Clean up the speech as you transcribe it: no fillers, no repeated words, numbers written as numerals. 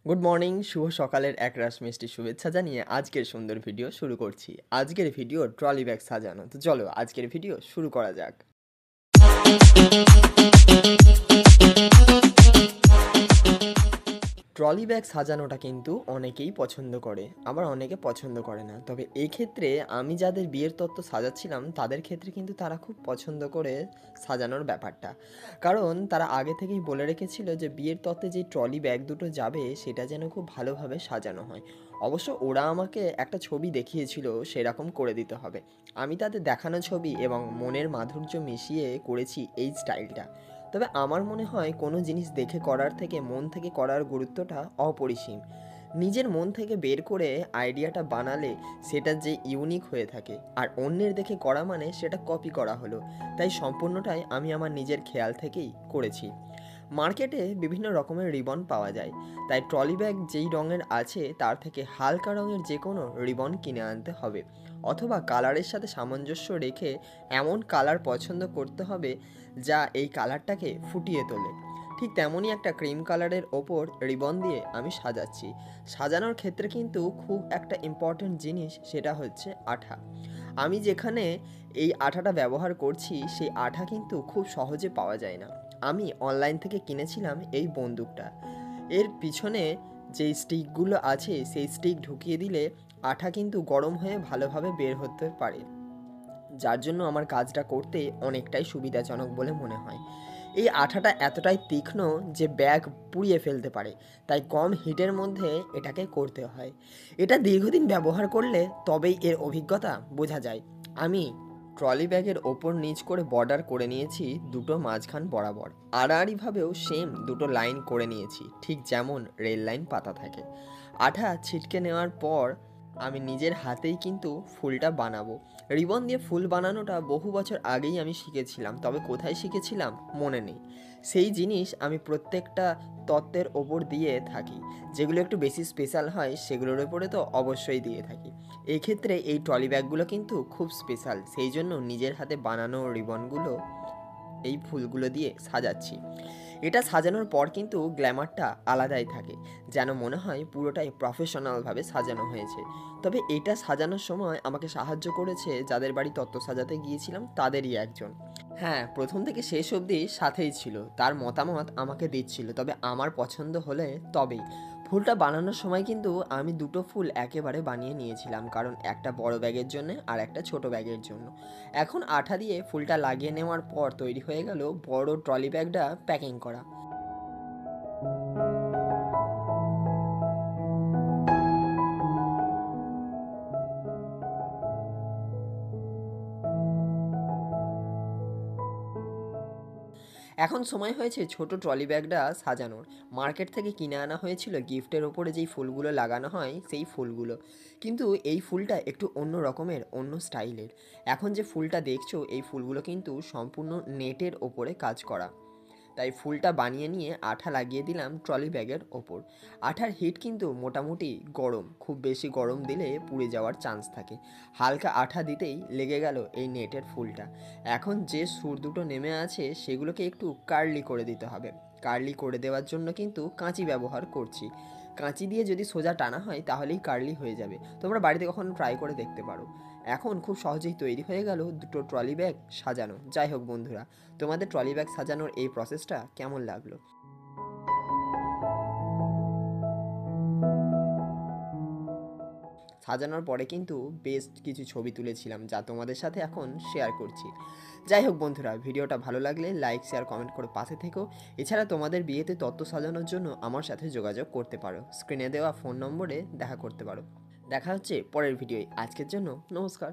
Good morning, শুভ সকালের একরাশ মিষ্টি শুভেচ্ছা জানিয়ে আজকের সুন্দর ভিডিও শুরু করছি। আজকের ভিডিও ট্রলি ব্যাগ সাজানো। তো চলো আজকের ভিডিও শুরু করা যাক। ট্রলি ব্যাগ সাজানোটা কিন্তু অনেকেই পছন্দ করে, আবার অনেকে পছন্দ করে না। তবে এই ক্ষেত্রে আমি যাদের বিয়ের তত্ত্ব সাজাচ্ছিলাম তাদের ক্ষেত্রে কিন্তু তারা খুব পছন্দ করে সাজানোর ব্যাপারটা, কারণ তারা আগে থেকেই বলে রেখেছিল যে বিয়ের তত্ত্বে যে ট্রলি ব্যাগ দুটো যাবে সেটা যেন খুব ভালোভাবে সাজানো হয়। অবশ্য ওরা আমাকে একটা ছবি দেখিয়েছিল সেরকম করে দিতে হবে। আমি তাদের দেখানো ছবি এবং মনের মাধুর্য মিশিয়ে করেছি এই স্টাইলটা। তবে আমার মনে হয় কোনো জিনিস দেখে করার থেকে মন থেকে করার গুরুত্বটা অপরিসীম। নিজের মন থেকে বের করে আইডিয়াটা বানালে সেটা যে ইউনিক হয়ে থাকে, আর অন্যের দেখে করা মানে সেটা কপি করা হলো। তাই সম্পূর্ণটাই আমি আমার নিজের খেয়াল থেকেই করেছি। মার্কেটে বিভিন্ন রকমের রিবন পাওয়া যায়, তাই ট্রলি ব্যাগ যেই রঙের আছে তার থেকে হালকা রঙের যে কোনো রিবন কিনে আনতে হবে, অথবা কালারের সাথে সামঞ্জস্য রেখে এমন কালার পছন্দ করতে হবে যা এই কালারটাকে ফুটিয়ে তোলে। ঠিক তেমনই একটা ক্রিম কালারের ওপর রিবন দিয়ে আমি সাজাচ্ছি। সাজানোর ক্ষেত্রে কিন্তু খুব একটা ইম্পর্ট্যান্ট জিনিস, সেটা হচ্ছে আঠা। আমি যেখানে এই আঠাটা ব্যবহার করছি সেই আঠা কিন্তু খুব সহজে পাওয়া যায় না। আমি অনলাইন থেকে কিনেছিলাম এই বন্দুকটা। এর পিছনে যেই স্টিকগুলো আছে সেই স্টিক ঢুকিয়ে দিলে আঠা কিন্তু গরম হয়ে ভালোভাবে বের হতে পারে, যার জন্য আমার কাজটা করতে অনেকটাই সুবিধাজনক বলে মনে হয়। এই আঠাটা এতটাই তীক্ষ্ণ যে ব্যাগ পুড়িয়ে ফেলতে পারে, তাই কম হিটের মধ্যে এটাকে করতে হয়। এটা দীর্ঘদিন ব্যবহার করলে তবেই এর অভিজ্ঞতা বোঝা যায়। আমি ট্রলি ব্যাগের ওপর নিচ করে বর্ডার করে নিয়েছি দুটো মাঝখান বরাবর, আড়াআড়িভাবেও সেম দুটো লাইন করে নিয়েছি, ঠিক যেমন রেল লাইন পাতা থাকে। আঠা ছিটকে নেওয়ার পর আমি নিজের হাতেই কিন্তু ফুলটা বানাবো। রিবন দিয়ে ফুল বানানোটা বহু বছর আগেই আমি শিখেছিলাম, তবে কোথায় শিখেছিলাম মনে নেই। সেই জিনিস আমি প্রত্যেকটা তত্ত্বের ওপর দিয়ে থাকি, যেগুলো একটু বেশি স্পেশাল হয় সেগুলোর ওপরে তো অবশ্যই দিয়ে থাকি। এই ক্ষেত্রে এই ট্রলি ব্যাগগুলো কিন্তু খুব স্পেশাল, সেই জন্য নিজের হাতে বানানো রিবনগুলো এই ফুলগুলো দিয়ে সাজাচ্ছি। এটা সাজানোর পর কিন্তু গ্ল্যামারটা আলাদাই থাকে, যেন মনে হয় পুরোটাই প্রফেশনালভাবে সাজানো হয়েছে। তবে এটা সাজানোর সময় আমাকে সাহায্য করেছে যাদের বাড়ি তত্ত্ব সাজাতে গিয়েছিলাম তাদেরই একজন। হ্যাঁ, প্রথম থেকে শেষ অবধি সাথেই ছিল, তার মতামত আমাকে দিচ্ছিল, তবে আমার পছন্দ হলে তবেই। ফুলটা বানানোর সময় কিন্তু আমি দুটো ফুল একেবারে বানিয়ে নিয়েছিলাম, কারণ একটা বড় ব্যাগের জন্য আর একটা ছোট ব্যাগের জন্য। এখন আঠা দিয়ে ফুলটা লাগিয়ে নেওয়ার পর তৈরি হয়ে গেল বড় ট্রলি ব্যাগটা প্যাকিং করা। এখন সময় হয়েছে ছোট ট্রলি ব্যাগটা সাজানোর। মার্কেট থেকে কিনে আনা হয়েছিল গিফটের ওপরে যেই ফুলগুলো লাগানো হয় সেই ফুলগুলো, কিন্তু এই ফুলটা একটু অন্য রকমের, অন্য স্টাইলের। এখন যে ফুলটা দেখছো এই ফুলগুলো কিন্তু সম্পূর্ণ নেটের ওপরে কাজ করা। তাই ফুলটা বানিয়ে নিয়ে আঠা লাগিয়ে দিলাম ট্রলি ব্যাগের ওপর। আঠার হিট কিন্তু মোটামুটি গরম, খুব বেশি গরম দিলে পুড়ে যাওয়ার চান্স থাকে। হালকা আঠা দিতেই লেগে গেল এই নেটের ফুলটা। এখন যে সুর দুটো নেমে আছে সেগুলোকে একটু কার্লি করে দিতে হবে। কার্লি করে দেওয়ার জন্য কিন্তু কাঁচি ব্যবহার করছি। কাঁচি দিয়ে যদি সোজা টানা হয় তাহলেই কার্লি হয়ে যাবে। তোমরা বাড়িতে কখনো ট্রাই করে দেখতে পারো। এখন খুব সহজেই তৈরি হয়ে গেল দুটো ট্রলি ব্যাগ সাজানো। যাই হোক বন্ধুরা, তোমাদের ট্রলি ব্যাগ সাজানোর এই প্রসেসটা কেমন লাগলো? সাজানোর পরে কিন্তু বেস্ট কিছু ছবি তুলেছিলাম যা তোমাদের সাথে এখন শেয়ার করছি। যাই হোক বন্ধুরা, ভিডিওটা ভালো লাগলে লাইক শেয়ার কমেন্ট করে পাশে থেকো। এছাড়া তোমাদের বিয়েতে তত্ত্ব সাজানোর জন্য আমার সাথে যোগাযোগ করতে পারো, স্ক্রিনে দেওয়া ফোন নম্বরে দেখা করতে পারো। দেখা হচ্ছে পরের ভিডিওয়। আজকের জন্য নমস্কার।